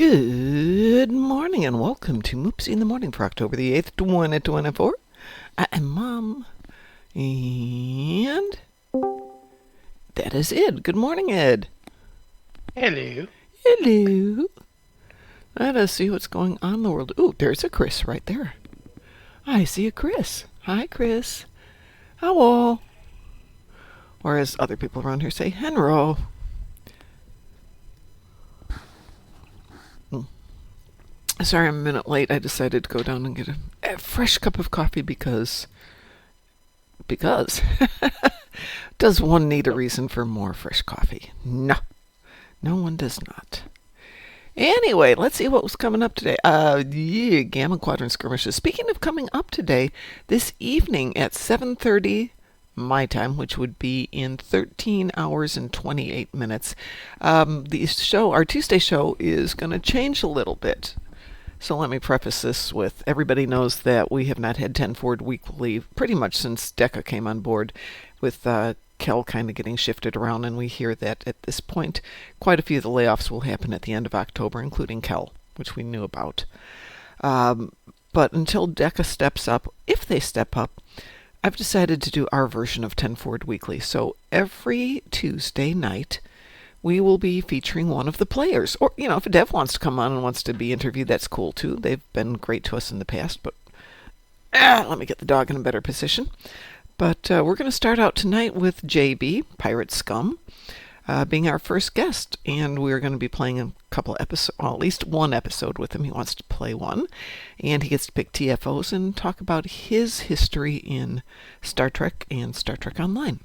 Good morning and welcome to Moopsy in the Morning for October the 8th, 2024. I am Mom, and that is Ed. Good morning, Ed. Hello. Hello. Let us see what's going on in the world. Ooh, there's a Chris right there. I see a Chris. Hi, Chris. Hello. Or as other people around here say, Henro. Sorry, I'm a minute late. I decided to go down and get a fresh cup of coffee because does one need a reason for more fresh coffee? No, no one does not. Anyway, let's see what was coming up today. Gamma Quadrant skirmishes. Speaking of coming up today, this evening at 7:30 my time, which would be in 13 hours and 28 minutes, our Tuesday show is going to change a little bit. So let me preface this with, everybody knows that we have not had 10 Forward Weekly pretty much since DECA came on board, with Kel kind of getting shifted around, and we hear that at this point quite a few of the layoffs will happen at the end of October, including Kel, which we knew about. But until DECA steps up, if they step up, I've decided to do our version of 10 Forward Weekly. So every Tuesday night, we will be featuring one of the players. Or, if a dev wants to come on and wants to be interviewed, that's cool too. They've been great to us in the past, but let me get the dog in a better position. But we're going to start out tonight with JB, Pirate Scum, being our first guest. And we're going to be playing a couple episodes, well, at least one episode with him. He wants to play one. And he gets to pick TFOs and talk about his history in Star Trek and Star Trek Online.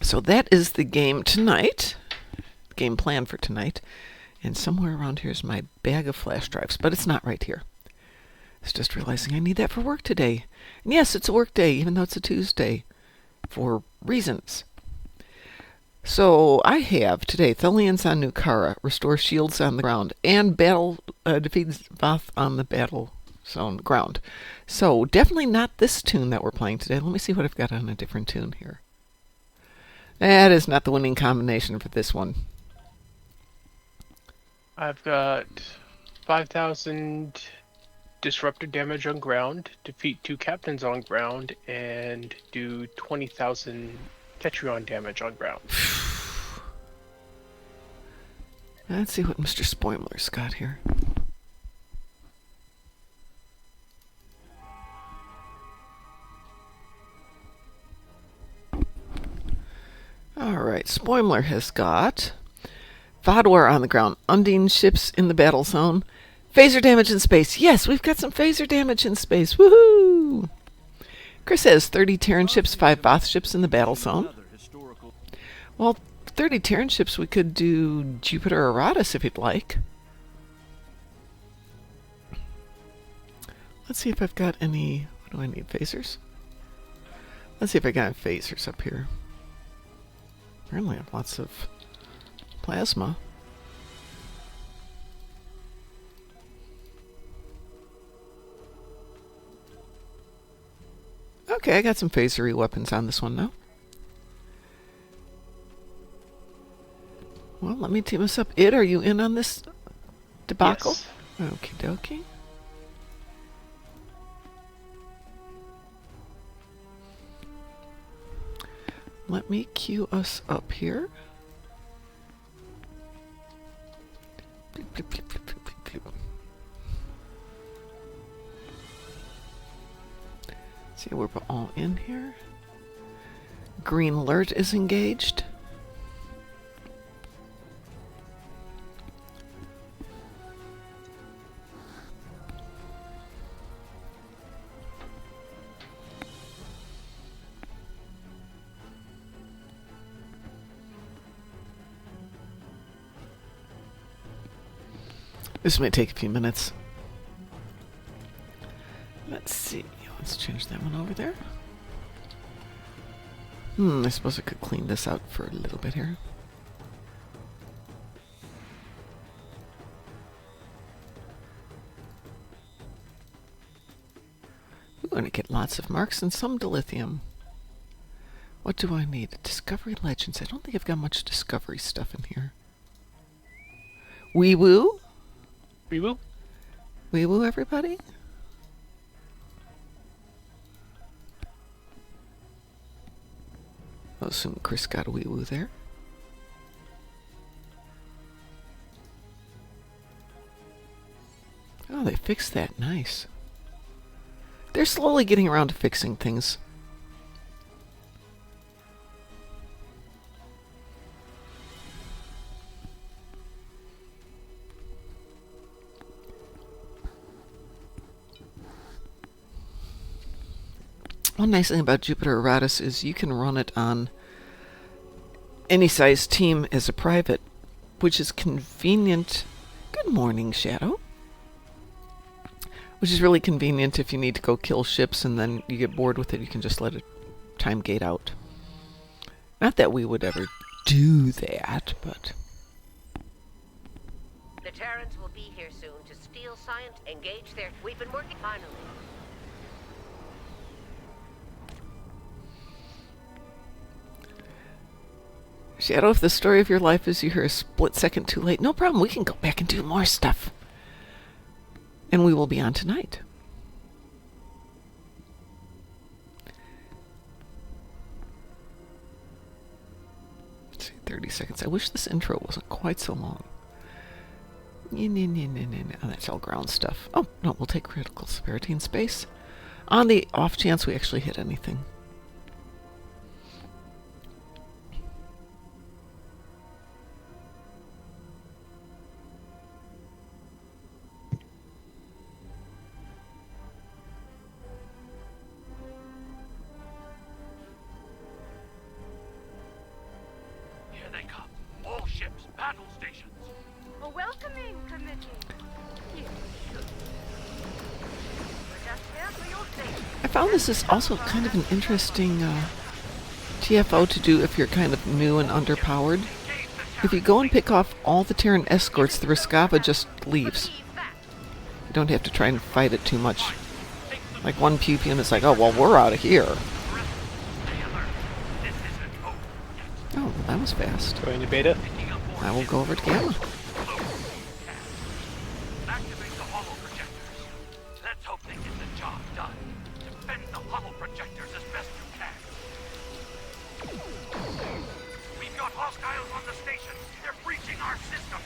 So that is the game tonight, game plan for tonight. And somewhere around here is my bag of flash drives, but it's not right here. It's just realizing I need that for work today. And yes, it's a work day, even though it's a Tuesday, for reasons. So I have today Thelians on Nukara, restore shields on the ground, and defeats Voth on the battle zone ground. So definitely not this tune that we're playing today. Let me see what I've got on a different tune here. That is not the winning combination for this one. I've got 5,000 disruptor damage on ground, defeat 2 captains on ground, and do 20,000 Tetrion damage on ground. Let's see what Mr. Spoimler's got here. Alright, Spoimler has got Vodwar on the ground, Undine ships in the battle zone, phaser damage in space. Yes, we've got some phaser damage in space. Woohoo! Chris has 30 Terran ships, 5 Voth ships in the battle zone. Well, 30 Terran ships, we could do Jupiter Eratus if you'd like. Let's see if I've got any... What do I need? Phasers? Let's see if I got phasers up here. Apparently I have lots of plasma. Okay, I got some phasery weapons on this one now. Well, let me team us up. Are you in on this debacle? Yes. Okie dokie. Let me queue us up here. Bloop, bloop, bloop, bloop, bloop, bloop. See, we're all in here. Green alert is engaged. This may take a few minutes. Let's see. Let's change that one over there. I suppose I could clean this out for a little bit here. We're going to get lots of marks and some dilithium. What do I need? Discovery Legends. I don't think I've got much Discovery stuff in here. Wee woo? Reboot? Wee woo, everybody? I'll assume Chris got a wee woo there. Oh, they fixed that. Nice. They're slowly getting around to fixing things. One nice thing about Jupiter Eratus is you can run it on any size team as a private, which is convenient. Good morning, Shadow. Which is really convenient if you need to go kill ships and then you get bored with it, you can just let it time gate out. Not that we would ever do that, but... The Terrans will be here soon to steal science, engage their... We've been working finally. Shadow, if the story of your life is you're a split second too late, no problem. We can go back and do more stuff. And we will be on tonight. Let's see, 30 seconds. I wish this intro wasn't quite so long. Oh, that's all ground stuff. Oh, no, we'll take critical severity in space. On the off chance we actually hit anything. Battle stations. A welcoming committee. You should. We're just here for your safety. I found this is also kind of an interesting TFO to do if you're kind of new and underpowered. If you go and pick off all the Terran escorts, the Rescava just leaves. You don't have to try and fight it too much. Like one Pupian is like, oh, well, we're out of here. Oh, that was fast. Going to beta? I will go over to Gamma. Activate the hollow projectors. Let's hope they get the job done. Defend the hollow projectors as best you can. We've got hostiles on the station. They're breaching our system.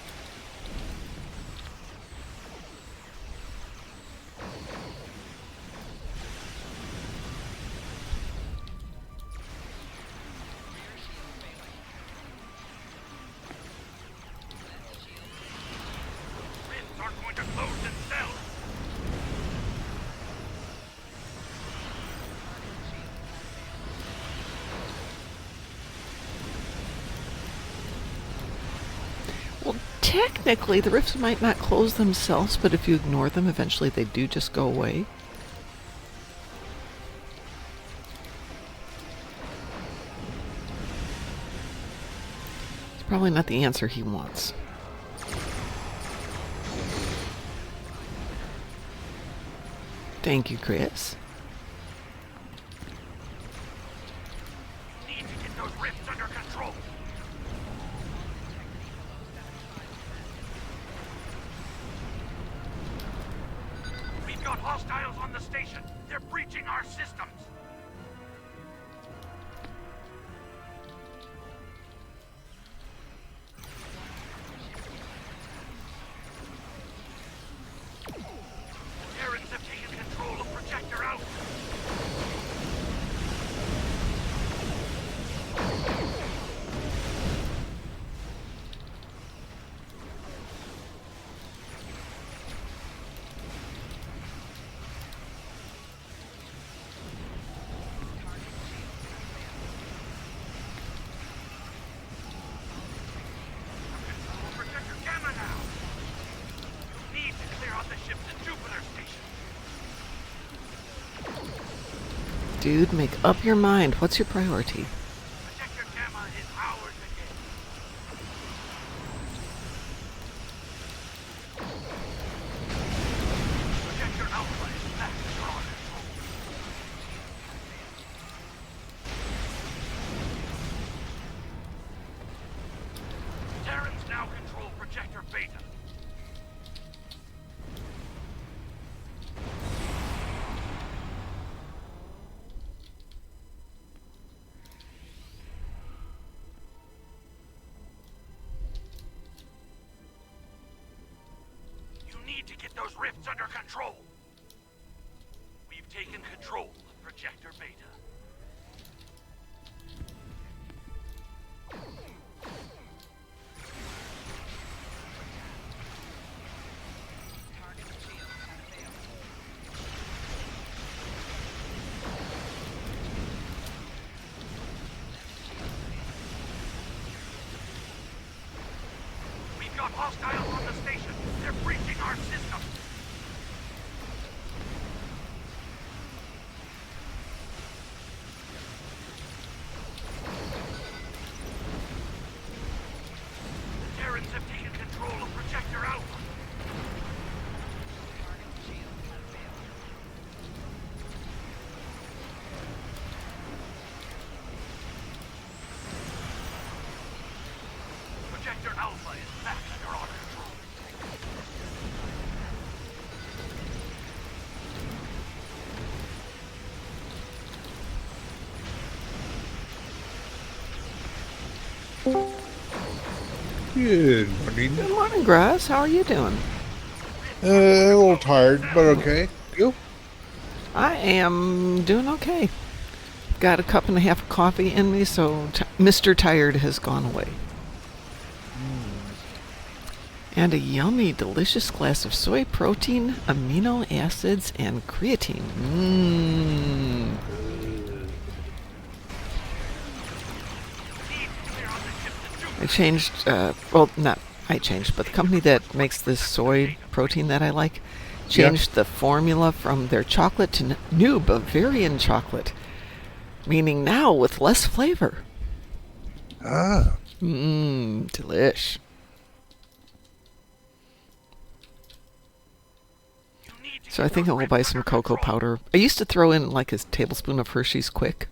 Technically, the rifts might not close themselves, but if you ignore them, eventually they do just go away. It's probably not the answer he wants. Thank you, Chris. Need to get those rifts under control. We've got hostiles on the station. They're breaching our systems. The Terrans have taken control of Projector Out. Projector Gamma now. You need to clear out the ships at Jupiter Station. Dude, make up your mind. What's your priority? Projector Gamma is ours again. Projector Alpha is back under our control. Terrans now control Projector Beta. those rifts under control. We've taken control of Projector Beta. We've got hostiles on the station. They're breaching our system. The Terrans have taken control of Projector Alpha. Projector Alpha is back under our control. Good morning. Good morning, Grass. How are you doing? A little tired, but okay. You? I am doing okay. Got a cup and a half of coffee in me, so Mr. Tired has gone away. And a yummy, delicious glass of soy protein, amino acids, and creatine. Mmm. I changed, well, not I changed, but the company that makes this soy protein that I like changed the formula from their chocolate to new Bavarian chocolate, meaning now with less flavor. Ah. Mmm, delish. So I think I will buy some cocoa powder. I used to throw in like a tablespoon of Hershey's Quick,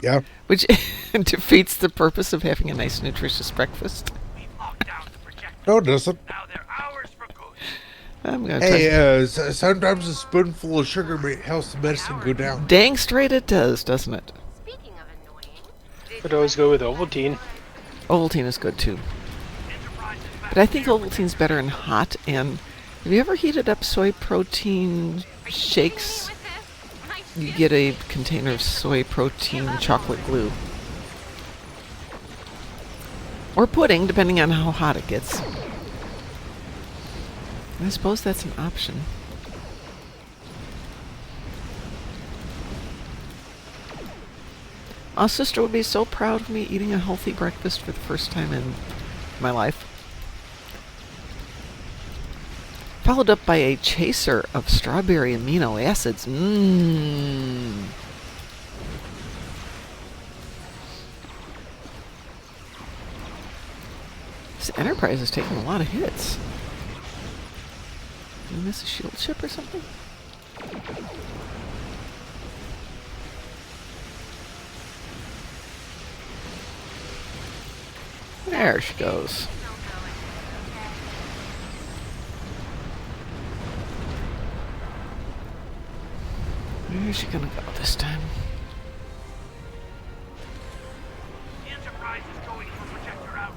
Yeah. which defeats the purpose of having a nice, nutritious breakfast. We've locked down the projector. No, it doesn't. Now they're ours for good. I'm gonna try. Hey, sometimes a spoonful of sugar helps the medicine go down. Dang straight it does, doesn't it? Speaking of annoying, Could always go with Ovaltine. Ovaltine is good too, Enterprise is back. but I think Ovaltine's better in hot. And have you ever heated up soy protein shakes? You get a container of soy protein chocolate glue. Or pudding, depending on how hot it gets. I suppose that's an option. My sister would be so proud of me eating a healthy breakfast for the first time in my life. Followed up by a chaser of strawberry amino acids. Mmm. This Enterprise is taking a lot of hits. Did I miss a shield ship or something? There she goes. Where's she gonna go this time? The Enterprise is going for Projector Alpha.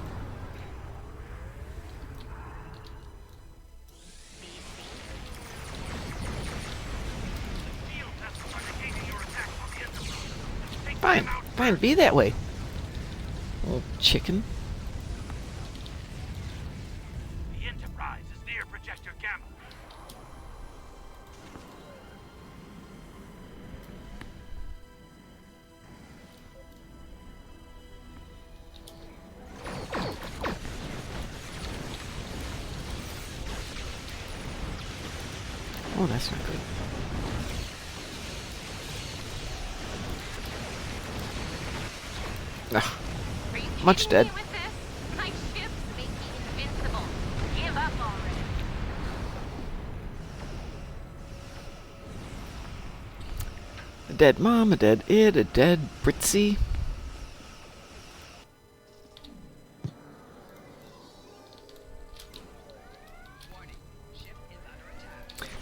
Field vessels are negating your attacks on the Enterprise. Take Fine, them out fine, first. be that way. Old chicken. The Enterprise is near Projector Gamma. Oh, that's not good. Ugh, are you Much kidding me dead. with this? My ships make me invincible. Give up already. a dead mom, a dead id, a dead Britzy.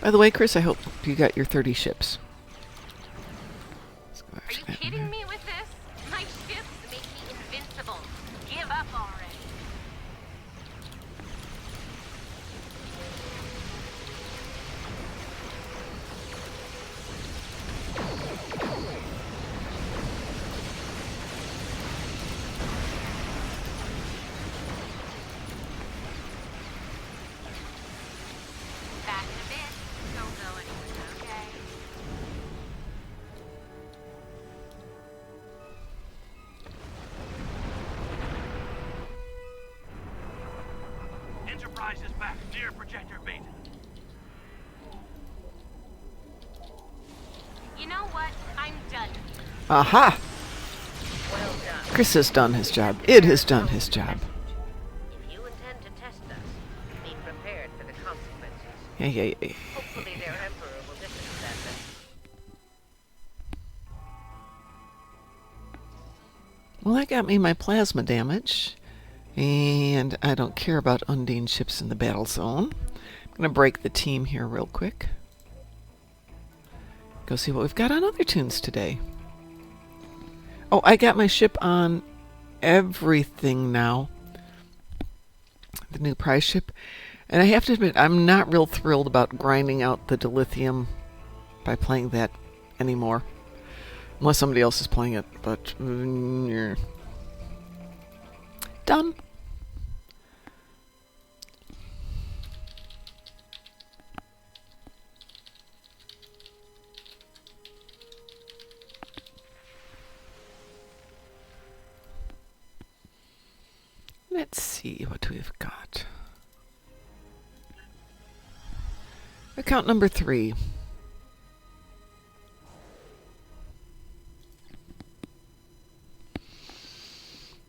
By the way, Chris, I hope you got your 30 ships. Let's go Are after you that kidding one. me with this? My ships make me invincible. Give up already. Enterprise is back near projector beta. You know what? I'm done. Aha! Well done. Chris has done his job. It has done his job. If you intend to test us, be prepared for the consequences. Yeah. Hopefully their emperor will listen to that message. Well, that got me my plasma damage. And I don't care about Undine ships in the battle zone. I'm going to break the team here real quick. Go see what we've got on other tunes today. Oh, I got my ship on everything now. The new prize ship. And I have to admit, I'm not real thrilled about grinding out the dilithium by playing that anymore. Unless somebody else is playing it, but... yeah. Done. Let's see what we've got. Account number 3.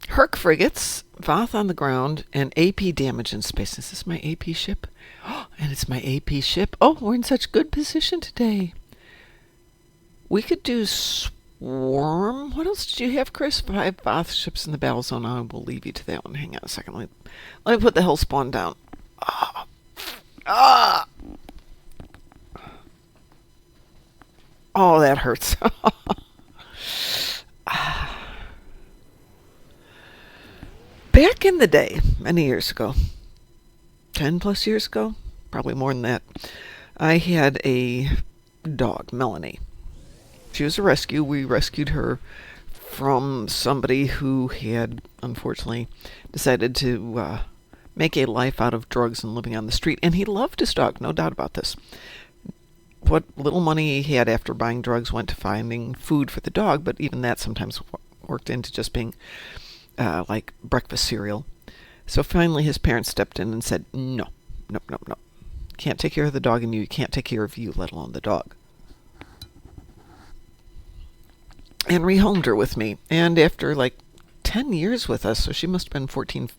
Herc frigates, Voth on the ground, and AP damage in space. Is this my AP ship? Oh, and it's my AP ship. Oh, we're in such good position today. We could do Swarm. What else did you have, Chris? 5 Voth ships in the battle zone. I will leave you to that one. Hang on a second. Let me put the hell spawn down. Oh, that hurts. Back in the day, many years ago, 10 plus years ago, probably more than that, I had a dog, Melanie. She was a rescue. We rescued her from somebody who had, unfortunately, decided to make a life out of drugs and living on the street. And he loved his dog, no doubt about this. What little money he had after buying drugs went to finding food for the dog, but even that sometimes worked into just being like breakfast cereal. So finally his parents stepped in and said, no. Can't take care of the dog, and you can't take care of you, let alone the dog. And rehomed her with me. And after like 10 years with us, so she must have been 14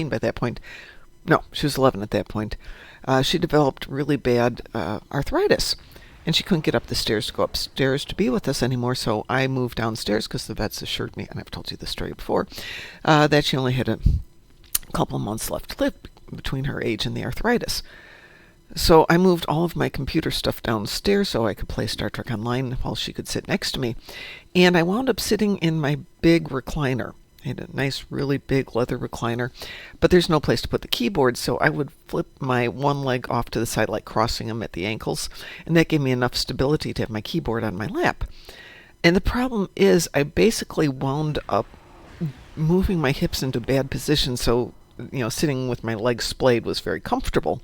by that point. No, she was 11 at that point. She developed really bad arthritis. And she couldn't get up the stairs to go upstairs to be with us anymore, so I moved downstairs because the vets assured me, and I've told you this story before, that she only had a couple months left to live between her age and the arthritis. So I moved all of my computer stuff downstairs so I could play Star Trek Online while she could sit next to me. And I wound up sitting in my big recliner. I had a nice, really big leather recliner, but there's no place to put the keyboard, so I would flip my one leg off to the side, like crossing them at the ankles, and that gave me enough stability to have my keyboard on my lap. And the problem is I basically wound up moving my hips into bad position, so sitting with my legs splayed was very comfortable.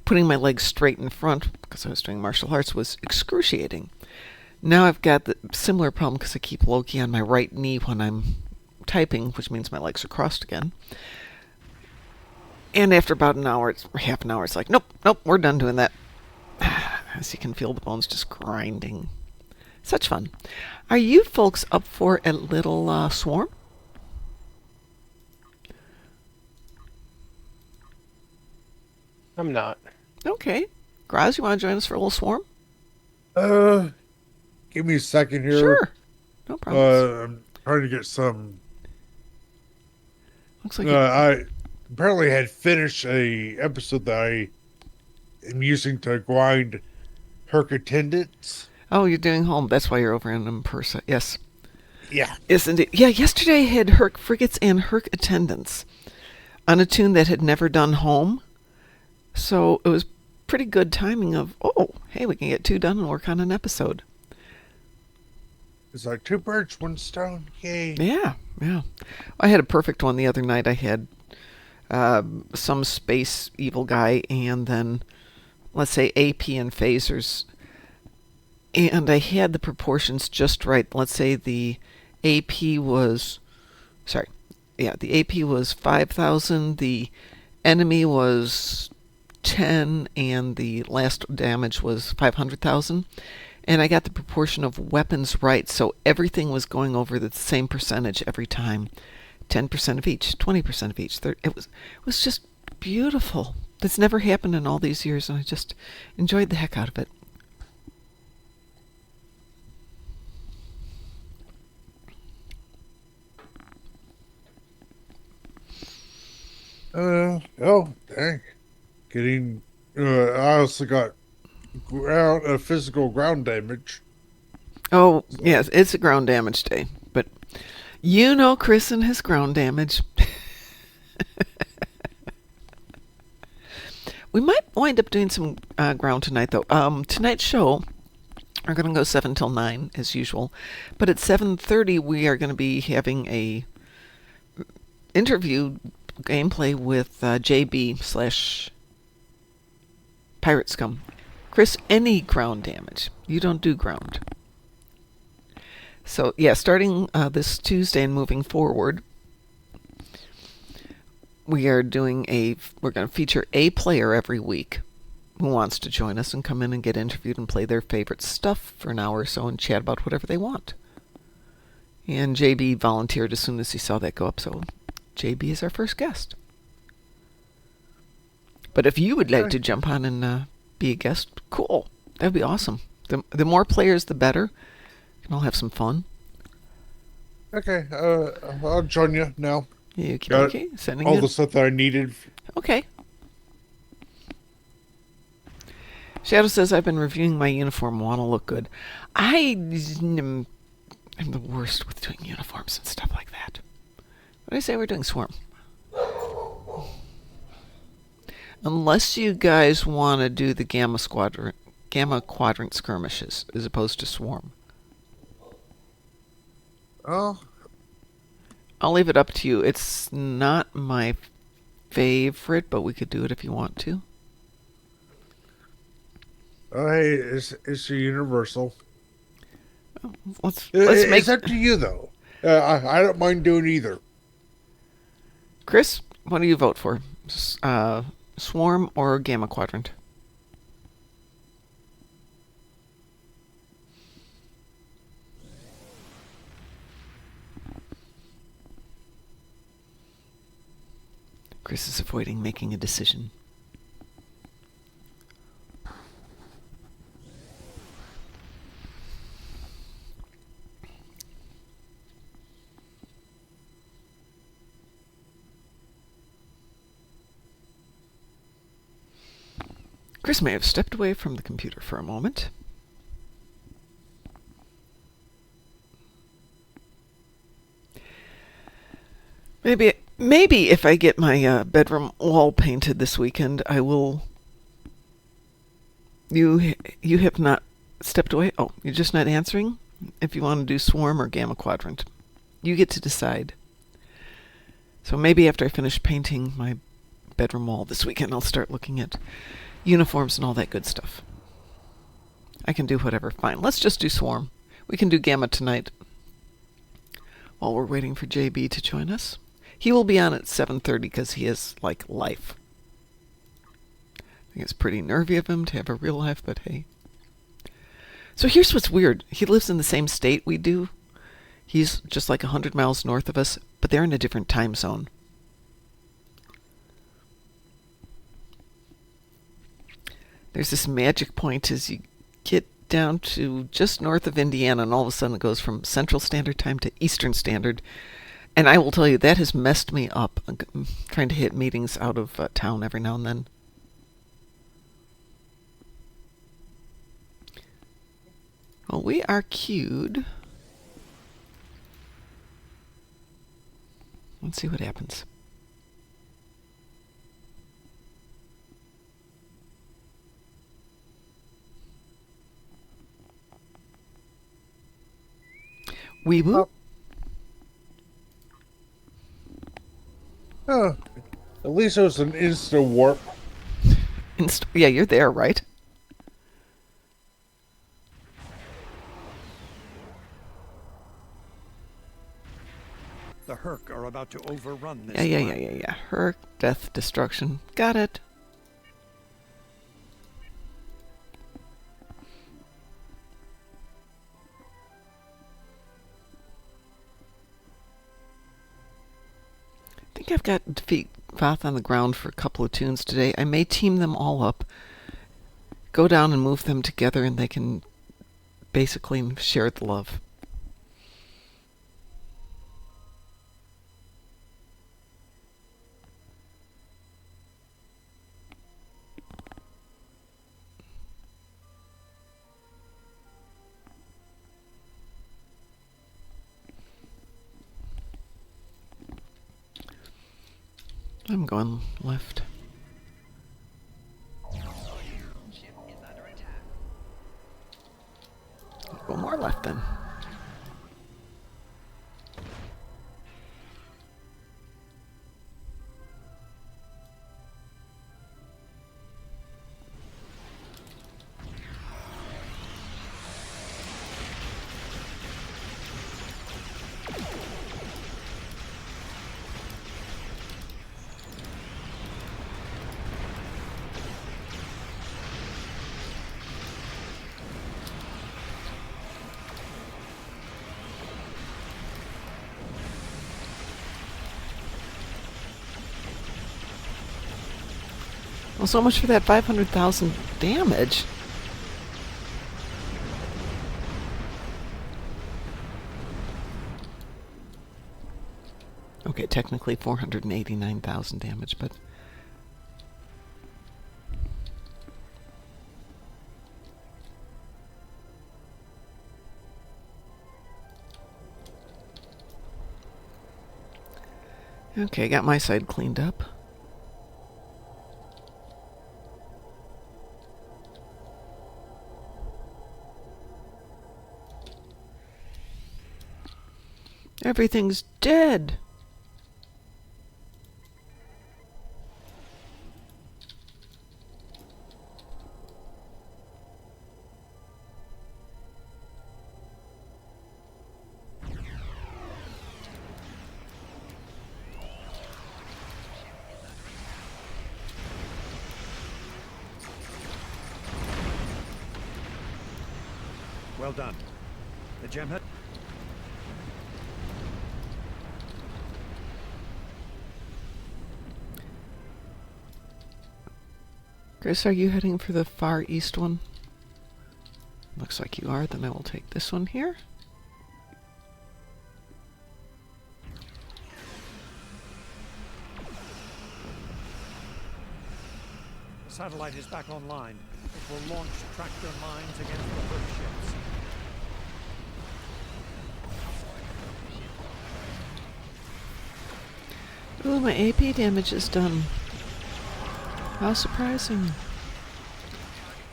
Putting my legs straight in front, because I was doing martial arts, was excruciating. Now I've got the similar problem because I keep Loki on my right knee when I'm typing, which means my legs are crossed again. And after about half an hour, it's like, nope, we're done doing that. As you can feel the bones just grinding. Such fun. Are you folks up for a little swarm? I'm not. Okay. Graz, you want to join us for a little swarm? Give me a second here. Sure. No problem. I'm trying to get some. Looks like I apparently had finished a episode that I am using to grind Herc attendance. Oh, you're doing home. That's why you're over in Impersa. Yes. Yeah. Yes, indeed. Yeah, yesterday I had Herc frigates and Herc attendants on a tune that had never done home. So it was pretty good timing of, hey, we can get 2 done and work on an episode. It's like 2 birds, 1 stone. Yay. Yeah. I had a perfect one the other night. I had some space evil guy and then, let's say, AP and phasers. And I had the proportions just right. Let's say the AP was 5,000. The enemy was 10 and the last damage was 500,000. And I got the proportion of weapons right, so everything was going over the same percentage every time. 10% of each, 20% of each. It was just beautiful. That's never happened in all these years, and I just enjoyed the heck out of it. Oh, dang. Getting, I also got physical ground damage. Oh, yes, it's a ground damage day. But you know Chris and his ground damage. We might wind up doing some ground tonight, though. Tonight's show, we're going to go 7 till 9, as usual. But at 7:30, we are going to be having a interview gameplay with JB / Pirate Scum. Chris, any ground damage. You don't do ground. So, yeah, starting this Tuesday and moving forward, we're going to feature a player every week who wants to join us and come in and get interviewed and play their favorite stuff for an hour or so and chat about whatever they want. And JB volunteered as soon as he saw that go up, so JB is our first guest. But if you would like to jump on and be a guest, cool. That'd be awesome. The more players, the better. We can all have some fun. Okay, I'll join you now. Okay, sending all you the stuff that I needed. Okay. Shadow says, I've been reviewing my uniform. Want to look good. I'm the worst with doing uniforms and stuff like that. What did I say? We're doing Swarm. Unless you guys want to do the Gamma Quadrant skirmishes as opposed to Swarm. Oh, I'll leave it up to you. It's not my favorite, but we could do it if you want to. hey, it's a universal. Let's It's make up to you, though. I don't mind doing either. Chris, what do you vote for? Swarm or Gamma Quadrant? Chris is avoiding making a decision. Chris may have stepped away from the computer for a moment. Maybe if I get my bedroom wall painted this weekend, I will. You have not stepped away? Oh, you're just not answering? If you want to do Swarm or Gamma Quadrant. You get to decide. So maybe after I finish painting my bedroom wall this weekend, I'll start looking at uniforms and all that good stuff. I can do whatever. Fine. Let's just do Swarm. We can do Gamma tonight while we're waiting for JB to join us. He will be on at 7:30 because he is like life. I think it's pretty nervy of him to have a real life, but hey. So here's what's weird. He lives in the same state we do. He's just like 100 miles north of us, but they're in a different time zone. There's this magic point as you get down to just north of Indiana, and all of a sudden it goes from Central Standard Time to Eastern Standard. And I will tell you, that has messed me up. I'm trying to hit meetings out of town every now and then. Well, we are queued. Let's see what happens. Weeboo. Oh, at least it was an insta warp. Yeah, you're there, right? The Herc are about to overrun this Yeah. Her death, destruction. Got it. I think I've got defeat Voth on the ground for a couple of tunes today. I may team them all up, go down and move them together, and they can basically share the love. I'm going left. Go more left then. Well, so much for that 500,000 damage. Okay, technically 489,000 damage, but... Okay, got my side cleaned up. Everything's dead. Well done. The gem had... Chris, are you heading for the far east one? Looks like you are. Then I will take this one here. Satellite is back online. It will launch tractor mines against the Earth ships. Ooh, my AP damage is done. How surprising.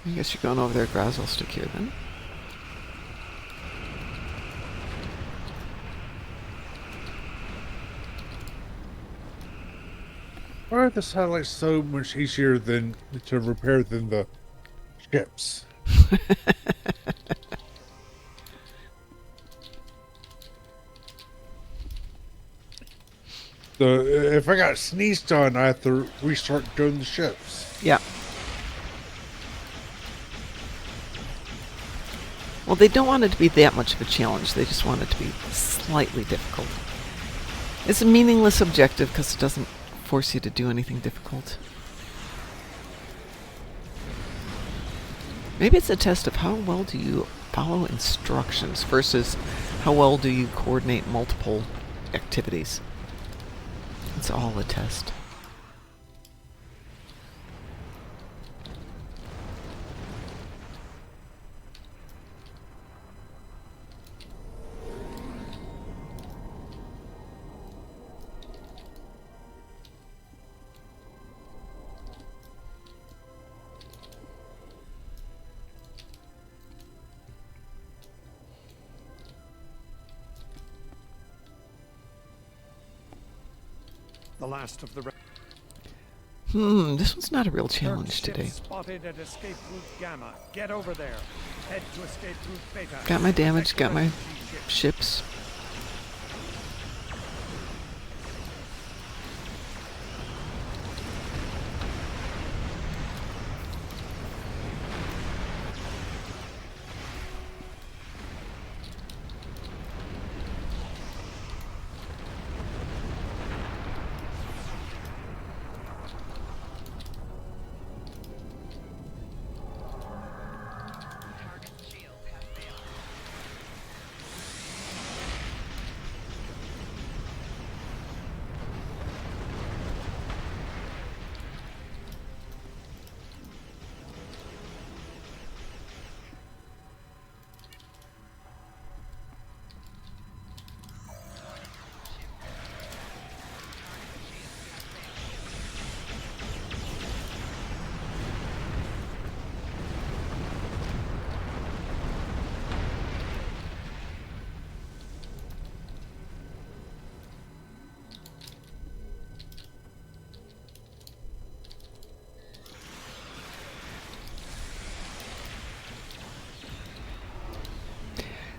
I guess you're going over there, Graz. I'll stick here then. Why are the satellites so much easier than to repair than the ships? So if I got sneezed on, I have to restart doing the ships. Yeah. Well, they don't want it to be that much of a challenge. They just want it to be slightly difficult. It's a meaningless objective because it doesn't force you to do anything difficult. Maybe it's a test of how well do you follow instructions versus how well do you coordinate multiple activities. It's all a test. The last of the... This one's not a real challenge Earth today. ships spotted at escape route Gamma. Get over there. Head to escape route Beta. Got my damage, got my Protect ships.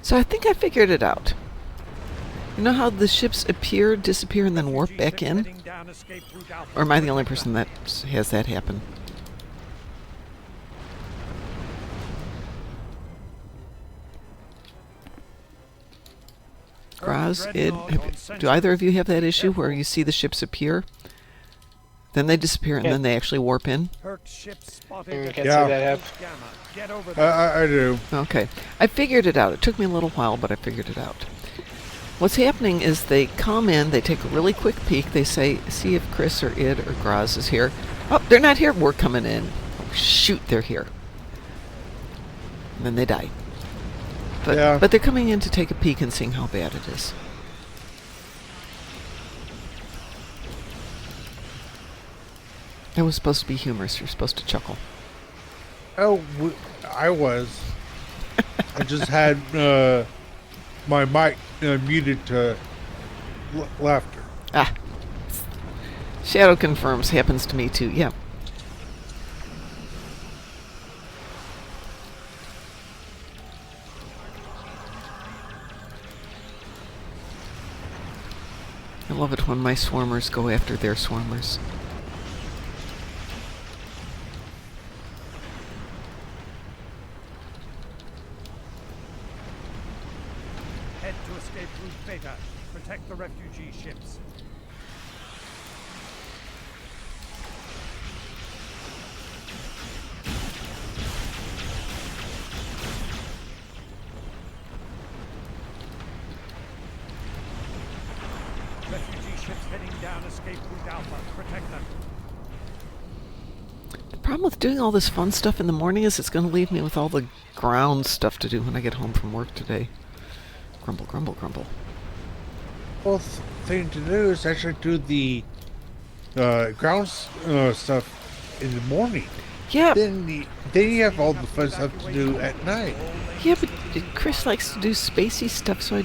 So I think I figured it out. You know how the ships appear, disappear, and then warp Refugee back ships in? heading down escape route Alpha. Or am I the only person that has that happen? Graz, Id, do either of you have that issue where you see the ships appear, then they disappear, and Yeah. then they actually warp in? Herc ship spotted Mm, at can't say that I have. Gamma. Get over there. I do. Okay. I figured it out. It took me a little while, but I figured it out. What's happening is they come in, they take a really quick peek, they say, see if Chris or Id or Graz is here. Oh, they're not here. We're coming in. Oh, shoot, they're here. And then they die. But, Yeah. but they're coming in to take a peek and seeing how bad it is. It was supposed to be humorous. You're supposed to chuckle. Oh, I was. I just had my mic muted to laughter. Ah. Shadow confirms. Happens to me too. Yeah. I love it when my swarmers go after their swarmers. Head to escape route Beta. Protect the refugee ships. Refugee ships heading down escape route Alpha. Protect them. The problem with doing all this fun stuff in the morning is it's going to leave me with all the ground stuff to do when I get home from work today. Grumble, grumble, grumble. Well, thing to do is actually do the ground stuff in the morning. Yeah, Then you have all the fun stuff to do at night. yeah, but Chris likes to do spacey stuff, so I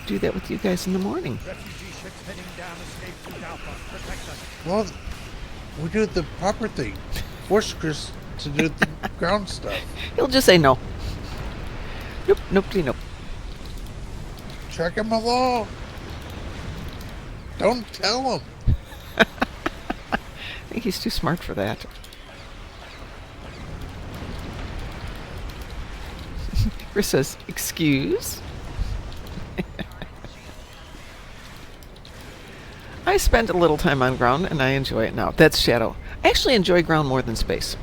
do that with you guys in the morning. Refugee ships heading down escape route Alpha. Protect them. Well, we do the proper thing. Force Chris to do the ground stuff. He'll just say no. Nope, nope, nope. Track him along. Don't tell him. I think he's too smart for that. Chris says, excuse? I spent a little time on ground, and I enjoy it now. That's Shadow. I actually enjoy ground more than space.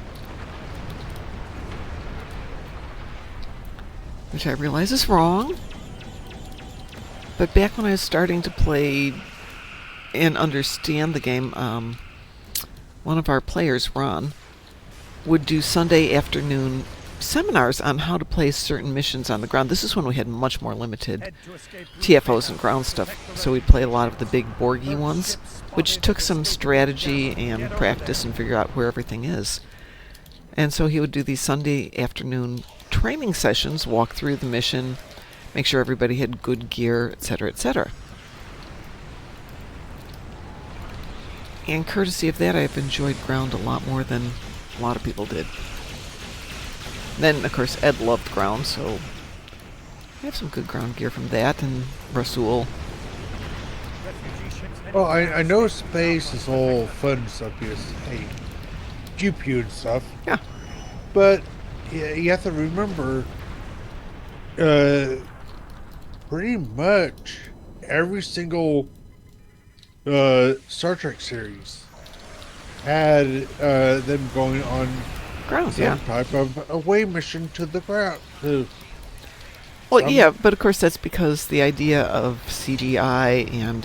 Which I realize is wrong. But back when I was starting to play and understand the game, one of our players, Ron, would do Sunday afternoon seminars on how to play certain missions on the ground. This is when we had much more limited Head to escape route TFOs Beta. and ground stuff, Protect the so we'd play a lot of the big Borgy ones, which took some strategy and practice and figure out where everything is. And so he would do these Sunday afternoon training sessions, walk through the mission, make sure everybody had good gear, etc., etc. And courtesy of that, I've enjoyed ground a lot more than a lot of people did. Then, of course, Ed loved ground, so I have some good ground gear from that, and Rasul. Refugee ships heading Well, I down know escape route space is Alpha. all Protect fun stuff because, hey, GPU and stuff. Yeah. But you have to remember, pretty much every single Star Trek series had them going on Ground, some yeah. type of away mission to the ground. Well, some- yeah, but of course that's because the idea of CGI and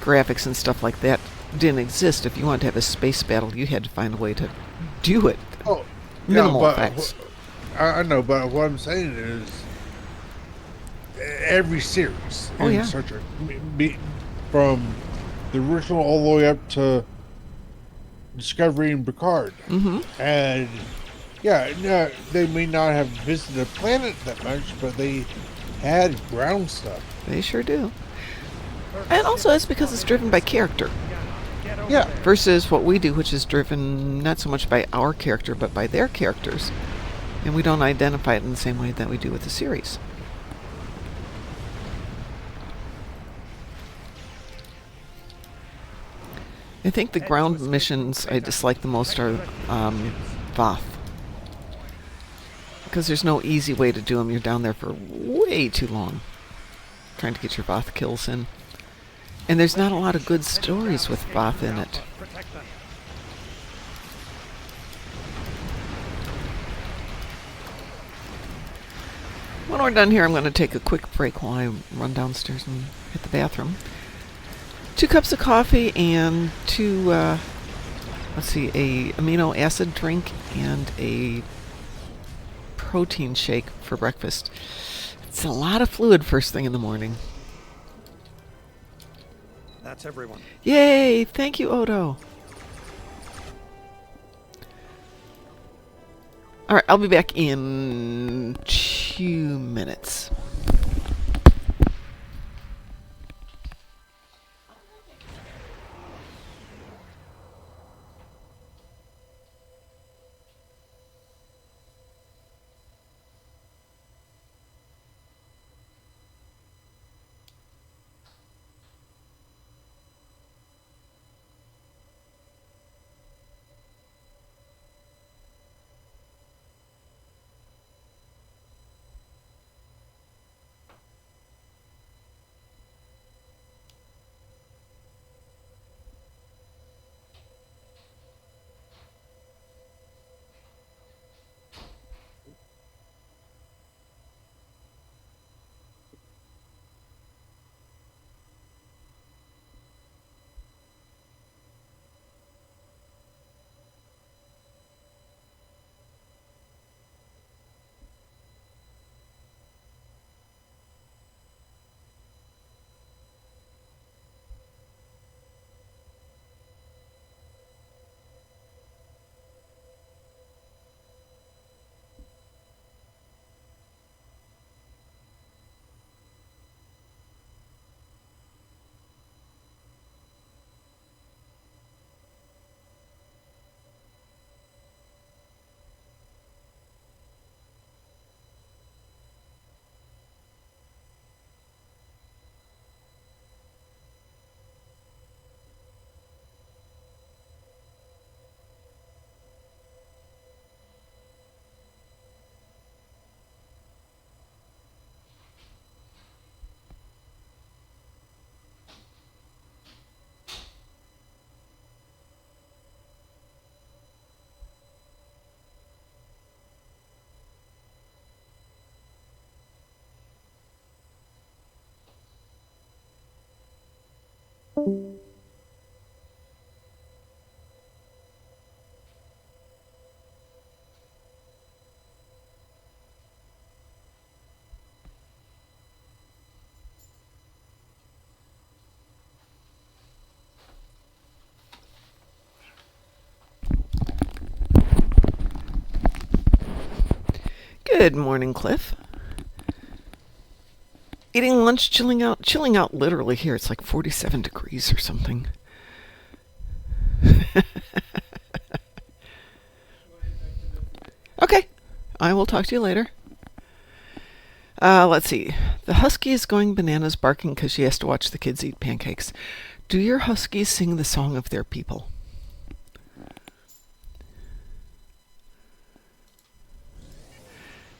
graphics and stuff like that didn't exist. If you wanted to have a space battle, you had to find a way to do it. Oh, Minimal but effects. I know, but what I'm saying is every series Oh, in yeah. Star Trek, from the original all the way up to Discovery and Picard, Mm-hmm. and yeah, no, they may not have visited a planet that much, but they had ground stuff. They sure do. And also it's because it's driven by character Get over Yeah. there. versus what we do, which is driven not so much by our character but by their characters. And we don't identify it in the same way that we do with the series. I think the ground missions I dislike the most are Voth. Because there's no easy way to do them. You're down there for way too long trying to get your Voth kills in. And there's not a lot of good stories with Voth in it. Protect them. When we're done here, I'm going to take a quick break while I run downstairs and hit the bathroom. 2 cups of coffee and 2, a amino acid drink and a protein shake for breakfast. It's a lot of fluid first thing in the morning. That's everyone. Yay! Thank you, Odo. Alright, I'll be back in 2 minutes. Good morning, Cliff. Eating lunch, chilling out. Chilling out literally here. It's like 47 degrees or something. Okay. I will talk to you later. Let's see. The husky is going bananas barking because she has to watch the kids eat pancakes. Do your huskies sing the song of their people?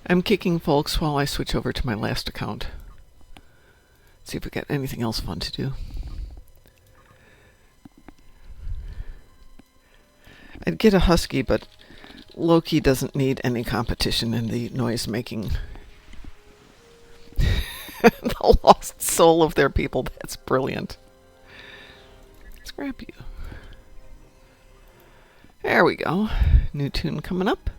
I'm kicking folks while I switch over to my last account. See if we got anything else fun to do. I'd get a husky, but Loki doesn't need any competition in the noise making. The lost soul of their people. That's brilliant. Scrap you. There we go. New tune coming up.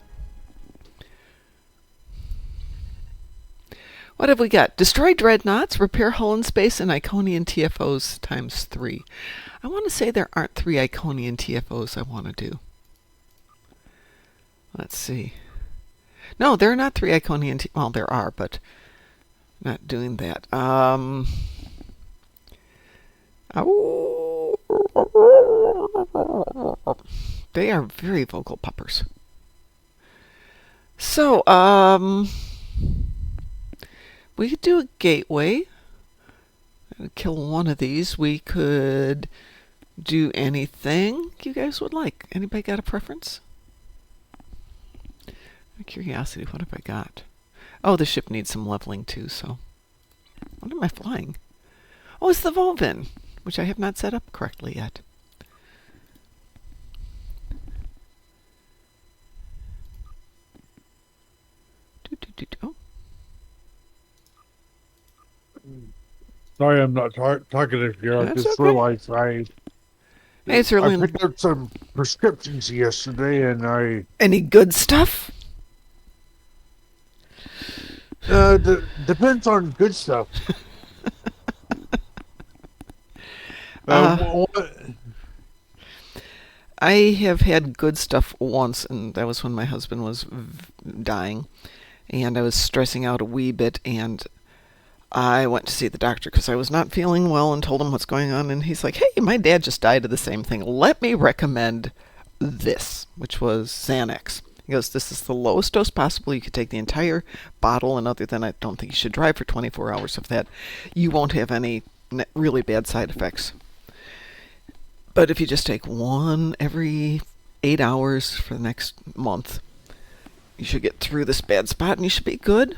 What have we got? Destroy dreadnoughts, repair hull in space, and Iconian TFOs times 3. I want to say there aren't 3 Iconian TFOs I want to do. Let's see. No, there are not 3 Iconian well, there are, but not doing that. They are very vocal puppers. So, we could do a gateway. Kill one of these. We could do anything you guys would like. Anybody got a preference? Out of curiosity, what have I got? Oh, the ship needs some leveling too, so. What am I flying? Oh, it's the Volvin, which I have not set up correctly yet. Oh. Sorry, I'm not talkative here. I That's just okay. realized Hey, it's early I in picked up some prescriptions yesterday, and Any good stuff? depends on good stuff. Uh, What? I have had good stuff once, and that was when my husband was dying, and I was stressing out a wee bit, and I went to see the doctor because I was not feeling well and told him what's going on, and he's like, hey, my dad just died of the same thing. Let me recommend this, which was Xanax. He goes, this is the lowest dose possible. You could take the entire bottle, and other than I don't think you should drive for 24 hours of that, you won't have any really bad side effects. But if you just take one every 8 hours for the next month, you should get through this bad spot and you should be good.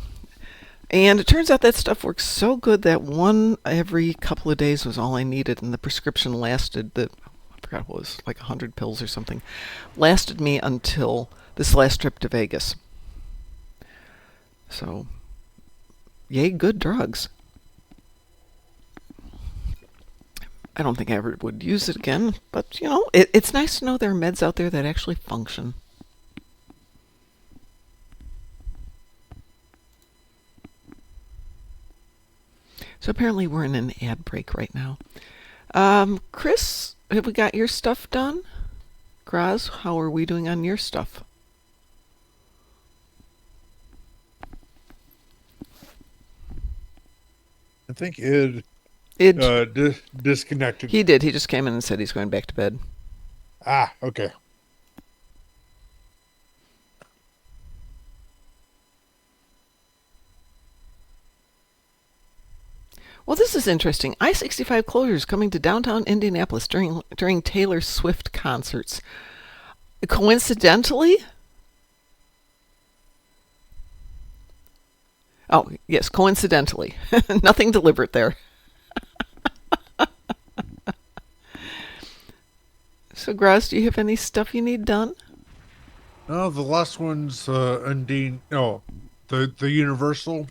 And it turns out that stuff works so good that one every couple of days was all I needed, and the prescription lasted, I forgot what it was, like 100 pills or something, lasted me until this last trip to Vegas. So, yay, good drugs. I don't think I ever would use it again, but, you know, it's nice to know there are meds out there that actually function. So apparently we're in an ad break right now. Chris, have we got your stuff done? Graz, how are we doing on your stuff? I think Ed disconnected. He did. He just came in and said he's going back to bed. Ah, okay. Well, this is interesting. I-65 closures coming to downtown Indianapolis during Taylor Swift concerts. Coincidentally? Oh, yes, coincidentally. Nothing deliberate there. So, Graz, do you have any stuff you need done? No, the last one's Undine. No, the Universal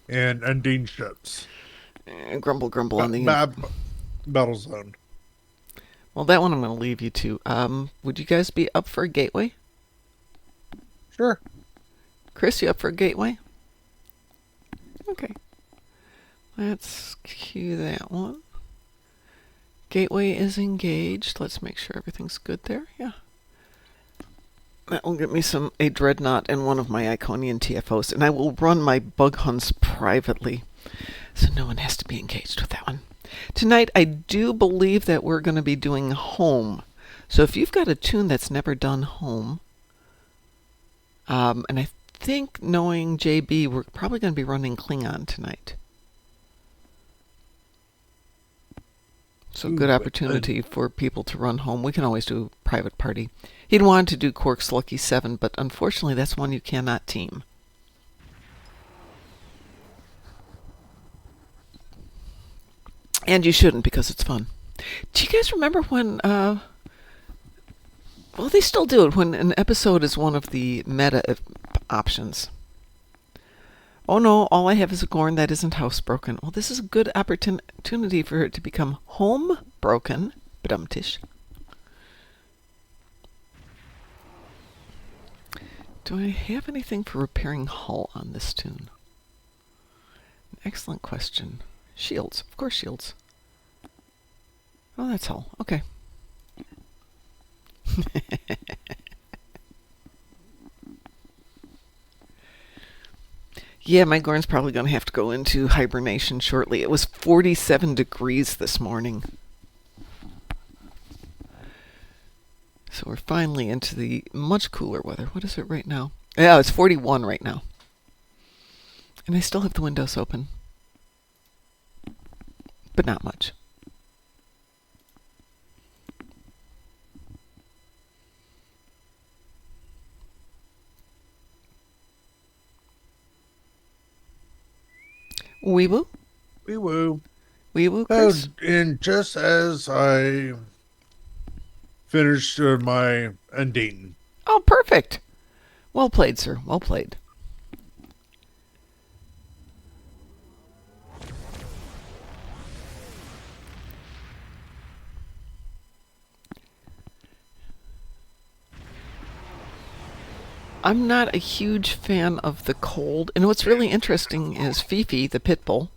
and Undine ships. Grumble, grumble on the... Battle Zone. Well, that one I'm going to leave you to. Would you guys be up for a gateway? Sure. Chris, you up for a gateway? Okay. Let's cue that one. Gateway is engaged. Let's make sure everything's good there. Yeah. That will get me a Dreadnought and one of my Iconian TFOs, and I will run my bug hunts privately, so no one has to be engaged with that one. Tonight, I do believe that we're going to be doing home. So if you've got a tune that's never done home, and I think knowing JB, we're probably going to be running Klingon tonight. So good opportunity for people to run home. We can always do a private party. He'd wanted to do Quark's Lucky 7, but unfortunately that's one you cannot team. And you shouldn't, because it's fun. Do you guys remember when, well, they still do it, when an episode is one of the meta options? Oh no, all I have is a Gorn that isn't housebroken. Well, this is a good opportunity for it to become home-broken. Badumtish. Do I have anything for repairing hull on this tune? An excellent question. Shields. Of course, shields. Oh, that's hull. Okay. Yeah, my Gorn's probably going to have to go into hibernation shortly. It was 47 degrees this morning. So we're finally into the much cooler weather. What is it right now? Yeah, it's 41 right now. And I still have the windows open. But not much. Wee-woo? Wee woo. Wee-woo, Chris? And just as I finished my ending. Oh, perfect. Well played, sir. Well played. I'm not a huge fan of the cold. And what's really interesting is Fifi, the pit bull,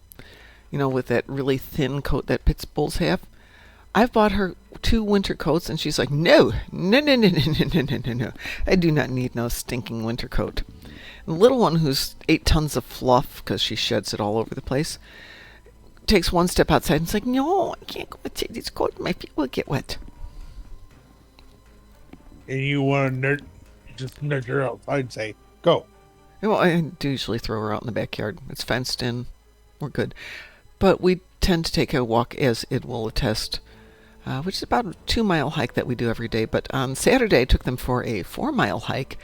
with that really thin coat that pit bulls have. I've bought her 2 winter coats, and she's like, no, no, no, no, no, no, no, no, no, no. I do not need no stinking winter coat. The little one, who's 8 tons of fluff because she sheds it all over the place, takes one step outside and is like, no, I can't go take this coat. My feet will get wet. And you want to just nudge her outside and say, go. Well, I do usually throw her out in the backyard. It's fenced in. We're good. But we tend to take a walk, as it will attest, which is about a 2-mile hike that we do every day. But on Saturday, I took them for a 4-mile hike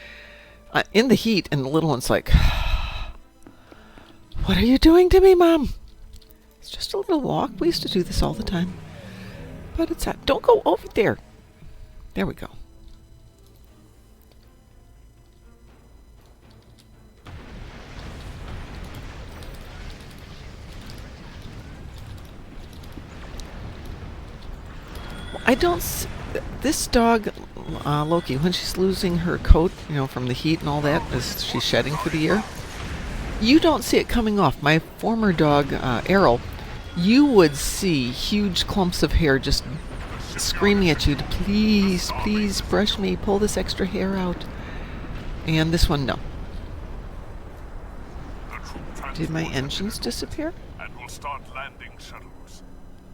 in the heat, and the little one's like, what are you doing to me, Mom? It's just a little walk. We used to do this all the time. But it's hot. Don't go over there. There we go. I don't. This dog, Loki, when she's losing her coat, from the heat and all that, as she's shedding for the year, you don't see it coming off. My former dog, Errol, you would see huge clumps of hair just screaming at you to please, please brush me, pull this extra hair out. And this one, no. Did my engines disappear? And we'll start landing shuttles.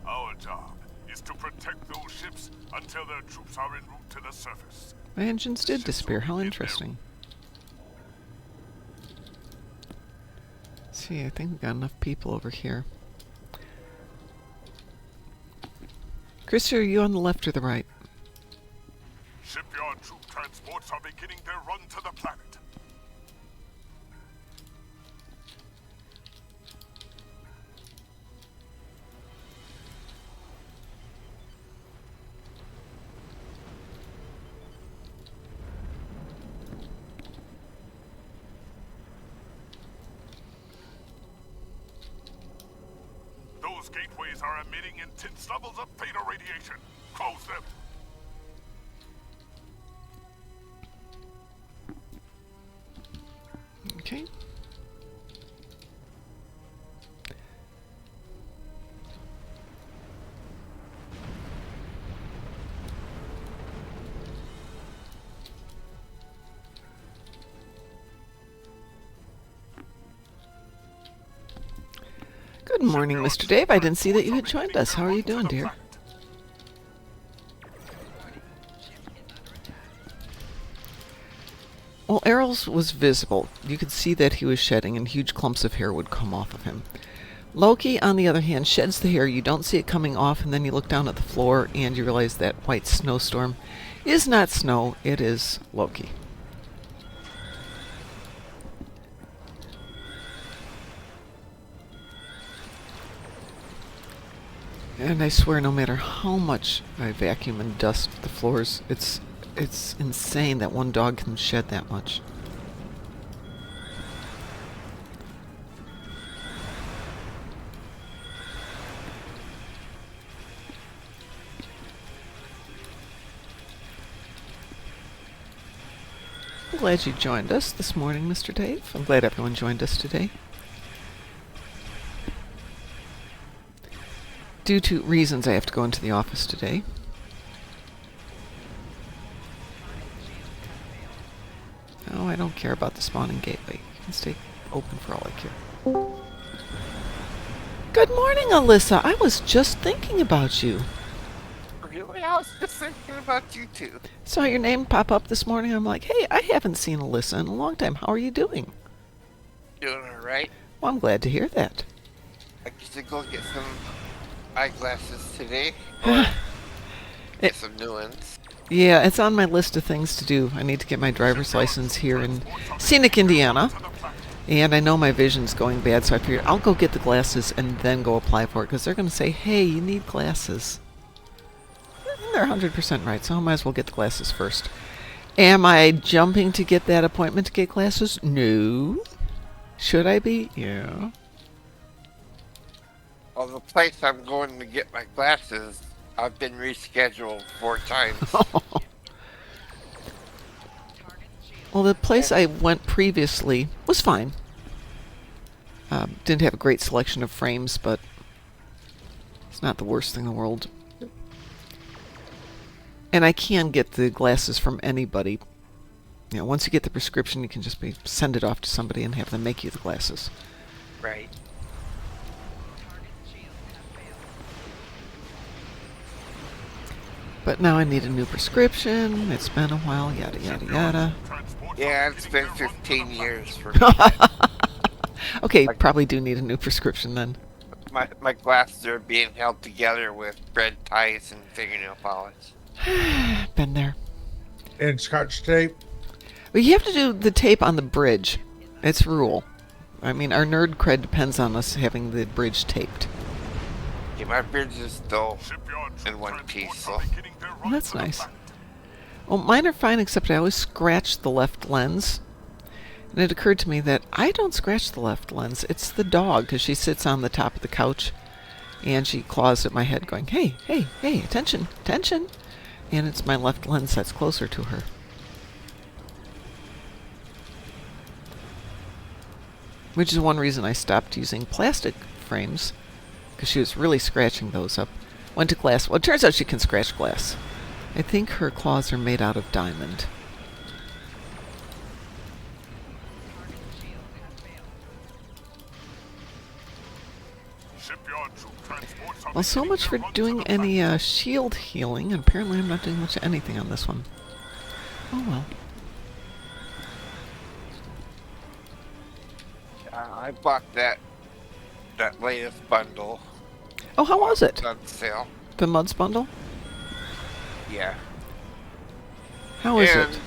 Our job is to protect those ships until their troops are en route to the surface. My engines did disappear. How interesting. Let's see, I think we got enough people over here. Chris, are you on the left or the right? Shipyard troop transports are beginning their run to the planet. Those gateways are emitting intense levels of beta radiation. Close them. Okay. Good morning, Mr. Dave. I didn't see that you had joined us. How are you doing, dear? Well, Errol's was visible. You could see that he was shedding, and huge clumps of hair would come off of him. Loki, on the other hand, sheds the hair. You don't see it coming off, and then you look down at the floor, and you realize that white snowstorm is not snow. It is Loki. And I swear, no matter how much I vacuum and dust the floors, it's insane that one dog can shed that much. I'm glad you joined us this morning, Mr. Dave. I'm glad everyone joined us today. Due to reasons, I have to go into the office today. Oh, I don't care about the spawning gateway. You can stay open for all I care. Good morning, Alyssa. I was just thinking about you. Really? I was just thinking about you too. Saw your name pop up this morning. I'm like, hey, I haven't seen Alyssa in a long time. How are you doing? Doing alright. Well, I'm glad to hear that. I get to go get some eyeglasses today. Or get some new ones. Yeah, it's on my list of things to do. I need to get my driver's license here in scenic Indiana. And I know my vision's going bad, so I figured I'll go get the glasses and then go apply for it, because they're going to say, hey, you need glasses. And they're 100% right, so I might as well get the glasses first. Am I jumping to get that appointment to get glasses? No. Should I be? Yeah. Well, the place I'm going to get my glasses, I've been rescheduled 4 times. Well, the place I went previously was fine. Didn't have a great selection of frames, but it's not the worst thing in the world. And I can get the glasses from anybody. You know, once you get the prescription, you can just send it off to somebody and have them make you the glasses. Right. But now I need a new prescription. It's been a while, yada, yada, yada. Yeah, it's been 15 years for me. Okay, probably do need a new prescription then. My glasses are being held together with red ties and fingernail polish. Been there. And Scotch tape. Well, you have to do the tape on the bridge. It's a rule. I mean, our nerd cred depends on us having the bridge taped. Yeah, my bridge is still in one piece, so... Well, that's nice. Well, mine are fine, except I always scratch the left lens. And it occurred to me that I don't scratch the left lens. It's the dog, because she sits on the top of the couch, and she claws at my head going, hey, hey, hey, attention, attention. And it's my left lens that's closer to her. Which is one reason I stopped using plastic frames, because she was really scratching those up. Went to glass. Well, it turns out she can scratch glass. I think her claws are made out of diamond. Well, so much for doing any shield healing, and apparently I'm not doing much of anything on this one. Oh well. I bought that latest bundle. Oh, how was it? On sale. The Muds bundle? Yeah. How is and it?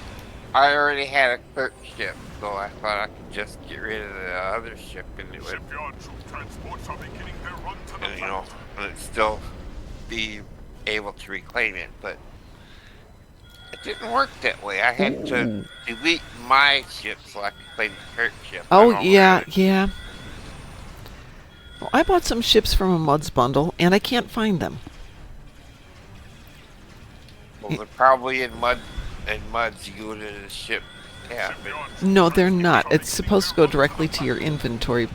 I already had a clerk ship, so I thought I could just get rid of the other ship and do it. And, you know, and still be able to reclaim it, but it didn't work that way. I had to delete my ship so I could claim the clerk ship. Oh, yeah, yeah. Well, I bought some ships from a Muds bundle, and I can't find them. Well, they're probably in Muds. You go to the ship tab. No, they're not. It's supposed to go directly to your inventory.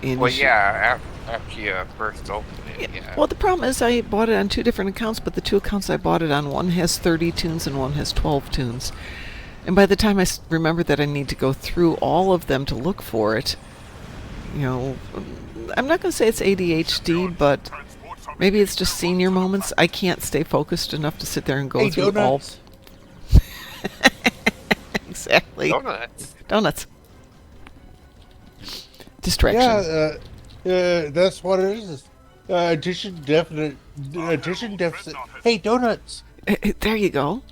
Well, yeah, after you first open it, yeah. Well, the problem is I bought it on 2 different accounts, but the 2 accounts I bought it on, one has 30 tunes and one has 12 tunes. And by the time I remember that I need to go through all of them to look for it, you know, I'm not going to say it's ADHD, but maybe it's just senior moments. I can't stay focused enough to sit there and go through donuts. all. Exactly. Donuts. Distraction. Yeah, that's what it is. Attention deficit. Hey, donuts. There you go.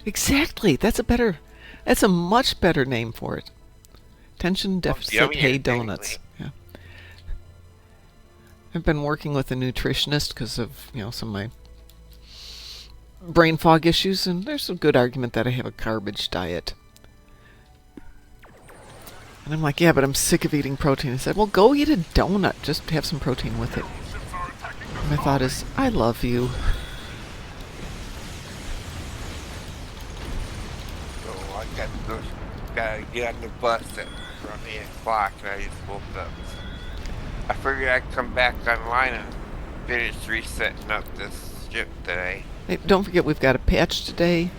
Exactly. That's a much better name for it. Attention deficit. Hey, donuts. Yeah. I've been working with a nutritionist because of, you know, some of my brain fog issues, and there's a good argument that I have a garbage diet. And I'm like, yeah, but I'm sick of eating protein. I said, well, go eat a donut. Just have some protein with it. My thought is, I love you. So I gotta get on the bus at around 8 o'clock, and I just woke up. I figured I'd come back online and finish resetting up this ship today. Hey, don't forget, we've got a patch today.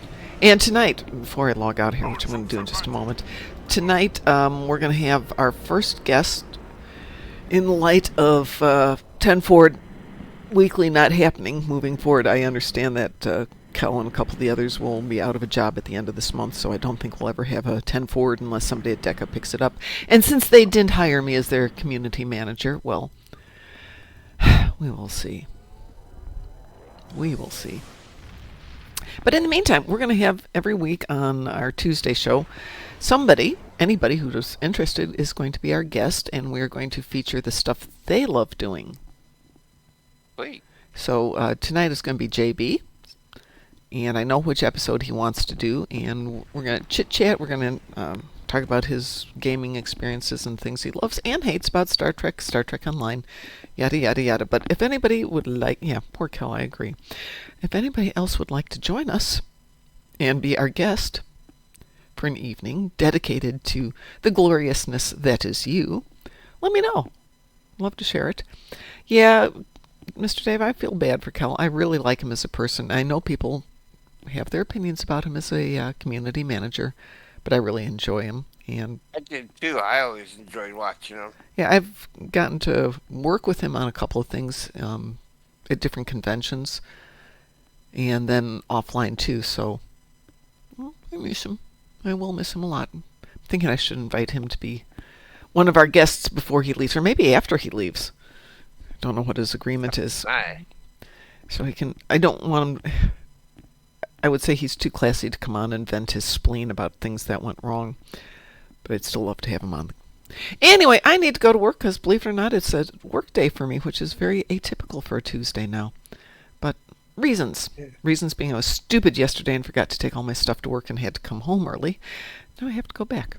And tonight, before I log out here, which I'm going to do in just a moment, tonight we're going to have our first guest in light of 10 Forward Weekly not happening moving forward. I understand that Kel and a couple of the others will be out of a job at the end of this month, so I don't think we'll ever have a 10 Forward unless somebody at DECA picks it up. And since they didn't hire me as their community manager, well, we will see. We will see. But in the meantime, we're going to have every week on our Tuesday show somebody, anybody who's interested is going to be our guest, and we're going to feature the stuff they love doing. Sweet. So tonight is going to be JB, and I know which episode he wants to do, and we're going to chit-chat. We're going to talk about his gaming experiences and things he loves and hates about Star Trek Online, yada, yada, yada. But if anybody would like, yeah, poor Kel, I agree. If anybody else would like to join us and be our guest for an evening dedicated to the gloriousness that is you, let me know. Love to share it. Yeah, Mr. Dave, I feel bad for Kel. I really like him as a person. I know people have their opinions about him as a community manager, but I really enjoy him. And I did too. I always enjoyed watching him. yeah, I've gotten to work with him on a couple of things at different conventions, and then offline too. So well, I miss him. I will miss him a lot. I'm thinking I should invite him to be one of our guests before he leaves, or maybe after he leaves. I don't know what his agreement is. Aye. So he can. I don't want him. I would say he's too classy to come on and vent his spleen about things that went wrong. But I'd still love to have him on. Anyway, I need to go to work because, believe it or not, it's a work day for me, which is very atypical for a Tuesday now. But reasons. Reasons being I was stupid yesterday and forgot to take all my stuff to work and had to come home early. Now I have to go back.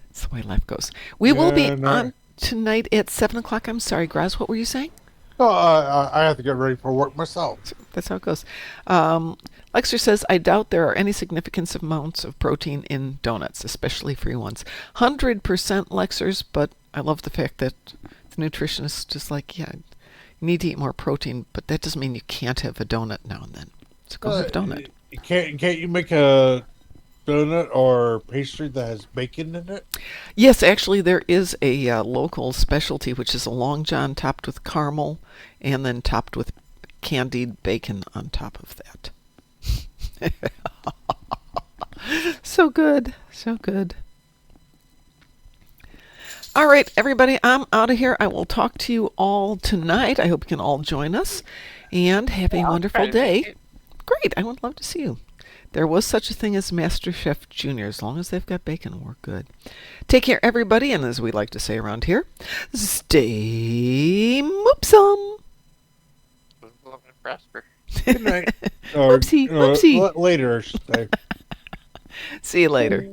That's the way life goes. We will be on tonight at 7 o'clock. I'm sorry, Graz, what were you saying? Oh, I have to get ready for work myself. That's how it goes. Lexer says, I doubt there are any significant amounts of protein in donuts, especially free ones. 100% Lexers, but I love the fact that the nutritionist is just like, yeah, you need to eat more protein, but that doesn't mean you can't have a donut now and then. So go have a donut. Can't you make a donut or pastry that has bacon in it? Yes, actually, there is a local specialty, which is a Long John topped with caramel and then topped with candied bacon on top of that. So good. So good. All right, everybody, I'm out of here. I will talk to you all tonight. I hope you can all join us and have a wonderful day. Great. I would love to see you. There was such a thing as Master Chef Junior. As long as they've got bacon, we're good. Take care, everybody, and as we like to say around here, stay moopsome. Love and prosper. Good night. Moopsy, moopsy. Later, I should say. See you later.